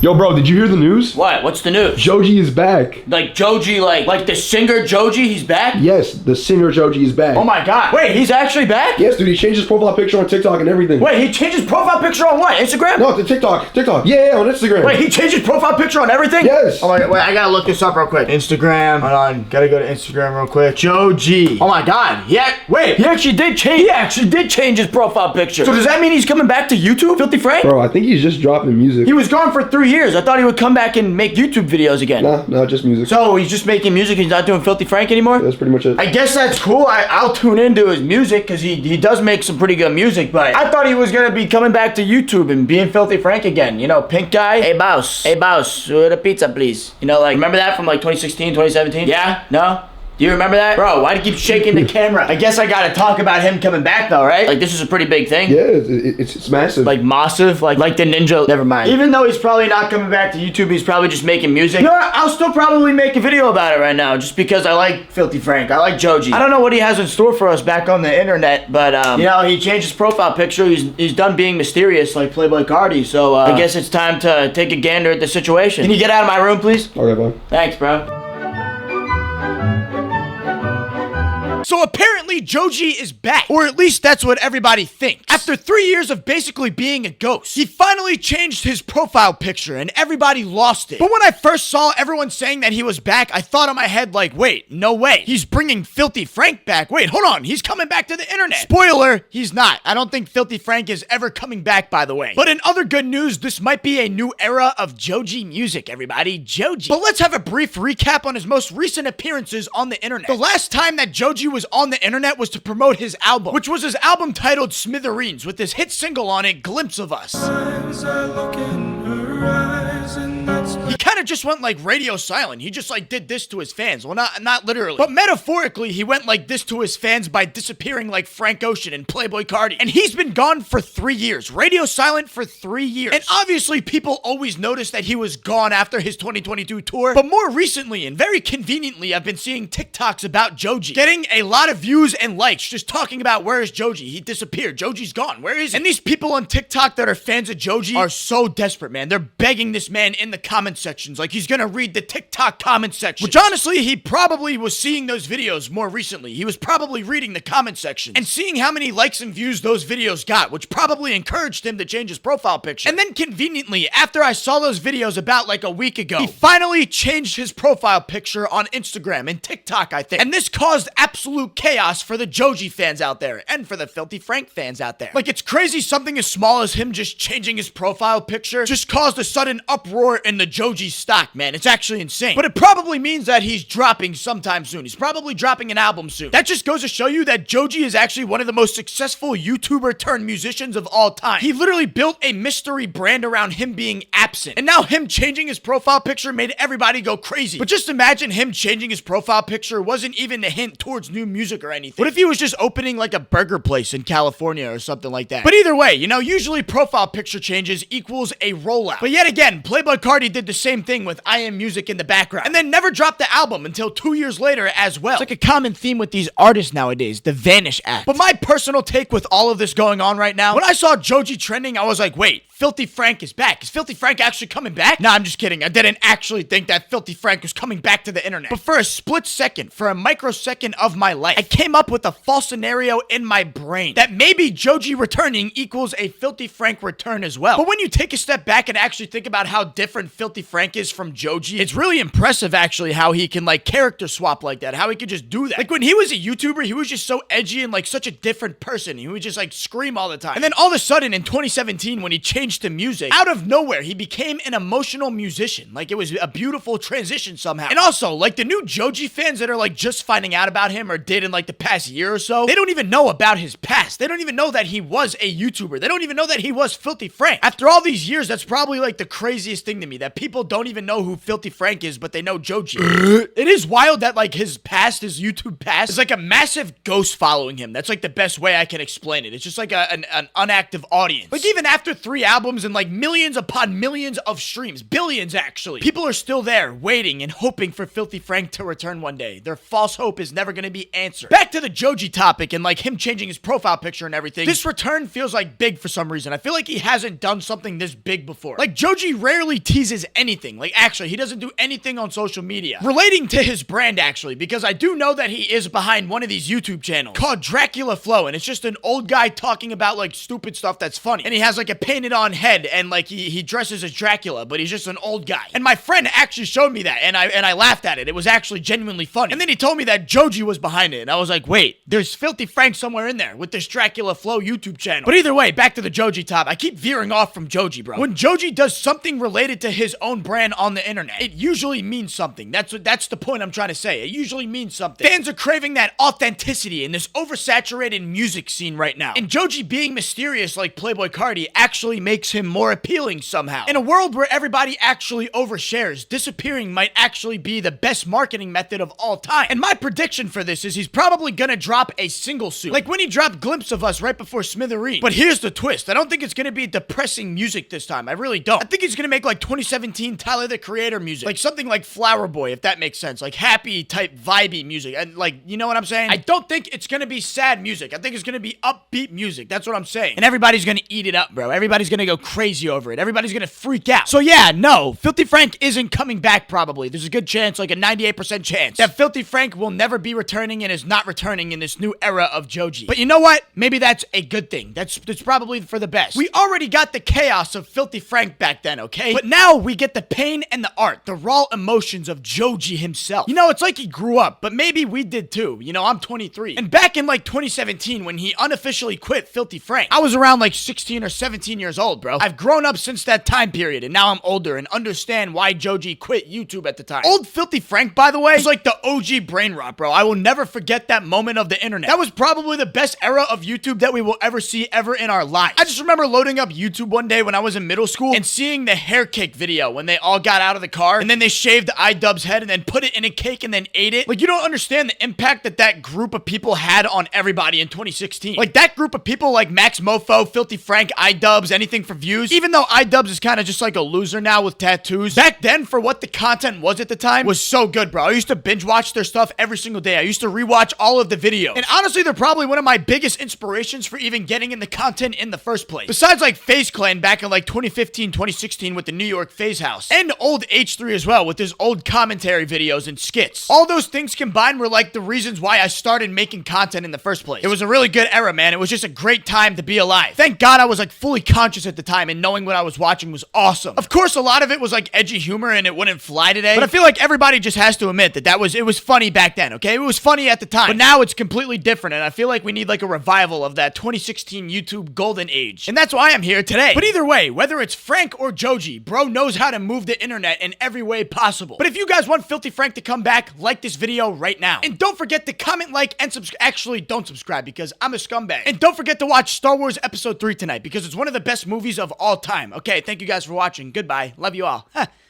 Yo, bro, did you hear the news? What? What's the news? Joji is back. Like Joji, like the singer Joji, he's back? Yes, the singer Joji is back. Oh my god. Wait, he's actually back? Yes, dude, he changed his profile picture on TikTok and everything. Wait, he changed his profile picture on what? Instagram? No, it's TikTok. Yeah, on Instagram. Wait, he changed his profile picture on everything? Yes. Oh my god, wait, I gotta look this up real quick. Instagram, hold on, gotta go to Instagram real quick. Joji. Oh my god, yeah, wait, he actually did change his profile picture. So does that mean he's coming back to YouTube, Filthy Frank? Bro, I think he's just dropping music. He was gone for 3 years. I thought he would come back and make YouTube videos again. No, just music. So he's just making music, he's not doing Filthy Frank anymore? That's pretty much it. I guess that's cool. I'll tune into his music because he does make some pretty good music, but I thought he was gonna be coming back to YouTube and being Filthy Frank again. You know, pink guy. Hey boss, order pizza please. You know, like, remember that from like 2016, 2017? Yeah? No? Do you remember that? Bro, why do you keep shaking the camera? I guess I gotta talk about him coming back though, right? Like, this is a pretty big thing. Yeah, it's massive. Like massive, like the ninja. Never mind. Even though he's probably not coming back to YouTube, he's probably just making music. You know what? I'll still probably make a video about it right now, just because I like Filthy Frank. I like Joji. I don't know what he has in store for us back on the internet, but you know, he changed his profile picture. He's done being mysterious like Playboy Cardi. So I guess it's time to take a gander at the situation. Can you get out of my room, please? Okay, bro. Thanks, bro. So apparently Joji is back, or at least that's what everybody thinks. After 3 years of basically being a ghost, he finally changed his profile picture and everybody lost it. But when I first saw everyone saying that he was back, I thought in my head like, wait, no way. He's bringing Filthy Frank back. Wait, hold on. He's coming back to the internet. Spoiler, he's not. I don't think Filthy Frank is ever coming back, by the way. But in other good news, this might be a new era of Joji music, everybody. Joji. But let's have a brief recap on his most recent appearances on the internet. The last time that Joji was on the internet was to promote his album, which was his album titled Smithereens, with his hit single on it, Glimpse of Us. He kind of just went like radio silent. He just like did this to his fans. Well, not literally, but metaphorically, he went like this to his fans by disappearing like Frank Ocean and Playboy Cardi. And he's been gone for 3 years, radio silent for 3 years. And obviously people always noticed that he was gone after his 2022 tour. But more recently, and very conveniently, I've been seeing TikToks about Joji, getting a lot of views and likes, just talking about where is Joji? He disappeared. Joji's gone. Where is he? And these people on TikTok that are fans of Joji are so desperate, man. They're begging this man in the comment sections, like he's gonna read the TikTok comment section. Which honestly, he probably was seeing those videos more recently. He was probably reading the comment section and seeing how many likes and views those videos got, which probably encouraged him to change his profile picture. And then conveniently, after I saw those videos about like a week ago, he finally changed his profile picture on Instagram and TikTok, I think. And this caused absolute chaos for the Joji fans out there and for the Filthy Frank fans out there. Like, it's crazy something as small as him just changing his profile picture just caused a sudden uproar in the Joji stock, man. It's actually insane. But it probably means that he's dropping sometime soon. He's probably dropping an album soon. That just goes to show you that Joji is actually one of the most successful YouTuber turned musicians of all time. He literally built a mystery brand around him being absent. And now him changing his profile picture made everybody go crazy. But just imagine him changing his profile picture wasn't even a hint towards new music or anything. What if he was just opening like a burger place in California or something like that? But either way, you know, usually profile picture changes equals a rollout. But yet again, Playboy Cardi did the same thing with I Am Music in the background, and then never dropped the album until 2 years later as well. It's like a common theme with these artists nowadays, the Vanish Act. But my personal take with all of this going on right now, when I saw Joji trending, I was like, wait, Filthy Frank is back. Is Filthy Frank actually coming back? Nah, I'm just kidding. I didn't actually think that Filthy Frank was coming back to the internet. But for a split second, for a microsecond of my life, I came up with a false scenario in my brain that maybe Joji returning equals a Filthy Frank return as well. But when you take a step back and actually think about how different Filthy Frank is from Joji, it's really impressive actually how he can like character swap like that, how he could just do that. Like when he was a YouTuber, he was just so edgy and like such a different person. He would just like scream all the time. And then all of a sudden in 2017, when he changed to music, out of nowhere, he became an emotional musician. Like it was a beautiful transition somehow. And also, like the new Joji fans that are like just finding out about him or did in like the past year or so, they don't even know about his past. They don't even know that he was a YouTuber. They don't even know that he was Filthy Frank. After all these years, that's probably like the craziest thing to me, that people don't even know who Filthy Frank is, but they know Joji. It is wild that like his past, his YouTube past, is like a massive ghost following him. That's like the best way I can explain it. It's just like an unactive audience. Like even after 3 albums, albums and like millions upon millions of streams. Billions, actually. People are still there, waiting and hoping for Filthy Frank to return one day. Their false hope is never gonna be answered. Back to the Joji topic and like him changing his profile picture and everything. This return feels like big for some reason. I feel like he hasn't done something this big before. Like, Joji rarely teases anything. Like, actually, he doesn't do anything on social media relating to his brand, actually, because I do know that he is behind one of these YouTube channels called Dracula Flow, and it's just an old guy talking about like stupid stuff that's funny. And he has like a painted on head, and like he dresses as Dracula, but he's just an old guy. And my friend actually showed me that, and I laughed at it. It was actually genuinely funny. And then he told me that Joji was behind it, and I was like, wait, there's Filthy Frank somewhere in there with this Dracula Flow YouTube channel. But either way, back to the Joji top. I keep veering off from Joji, bro. When Joji does something related to his own brand on the internet, it usually means something. That's the point I'm trying to say. It usually means something. Fans are craving that authenticity in this oversaturated music scene right now. And Joji being mysterious like Playboi Carti actually makes him more appealing somehow. In a world where everybody actually overshares, disappearing might actually be the best marketing method of all time. And my prediction for this is he's probably gonna drop a single soon. Like when he dropped Glimpse of Us right before Smithereen. But here's the twist. I don't think it's gonna be depressing music this time. I really don't. I think he's gonna make like 2017 Tyler the Creator music. Like something like Flower Boy, if that makes sense. Like happy type vibey music. And like, you know what I'm saying? I don't think it's gonna be sad music. I think it's gonna be upbeat music. That's what I'm saying. And everybody's gonna eat it up, bro. Everybody's gonna go crazy over it. Everybody's gonna freak out. So yeah, no, Filthy Frank isn't coming back probably. There's a good chance, like a 98% chance, that Filthy Frank will never be returning and is not returning in this new era of Joji. But you know what? Maybe that's a good thing. That's probably for the best. We already got the chaos of Filthy Frank back then, okay? But now we get the pain and the art, the raw emotions of Joji himself. You know, it's like he grew up, but maybe we did too. You know, I'm 23. And back in like 2017, when he unofficially quit Filthy Frank, I was around like 16 or 17 years old, bro. I've grown up since that time period, and now I'm older and understand why Joji quit YouTube at the time. Old Filthy Frank, by the way, is like the OG brain rot, bro. I will never forget that moment of the internet. That was probably the best era of YouTube that we will ever see ever in our lives. I just remember loading up YouTube one day when I was in middle school and seeing the hair cake video when they all got out of the car and then they shaved iDubbbz's head and then put it in a cake and then ate it. Like, you don't understand the impact that that group of people had on everybody in 2016. Like, that group of people like Max Mofo, Filthy Frank, iDubbbz, anything for views, even though iDubbbz is kind of just like a loser now with tattoos, back then for what the content was at the time was so good, bro. I used to binge watch their stuff every single day. I used to rewatch all of the videos. And honestly, they're probably one of my biggest inspirations for even getting in the content in the first place. Besides like FaZe Clan back in like 2015, 2016 with the New York FaZe House. And old H3 as well with his old commentary videos and skits. All those things combined were like the reasons why I started making content in the first place. It was a really good era, man. It was just a great time to be alive. Thank God I was like fully conscious at the time and knowing what I was watching was awesome. Of course, a lot of it was like edgy humor and it wouldn't fly today. But I feel like everybody just has to admit that it was funny back then, okay? It was funny at the time. But now it's completely different and I feel like we need like a revival of that 2016 YouTube golden age. And that's why I'm here today. But either way, whether it's Frank or Joji, bro knows how to move the internet in every way possible. But if you guys want Filthy Frank to come back, like this video right now. And don't forget to comment, like, and subscribe. Actually, don't subscribe because I'm a scumbag. And don't forget to watch Star Wars Episode 3 tonight because it's one of the best movies of all time. Okay, thank you guys for watching. Goodbye. Love you all.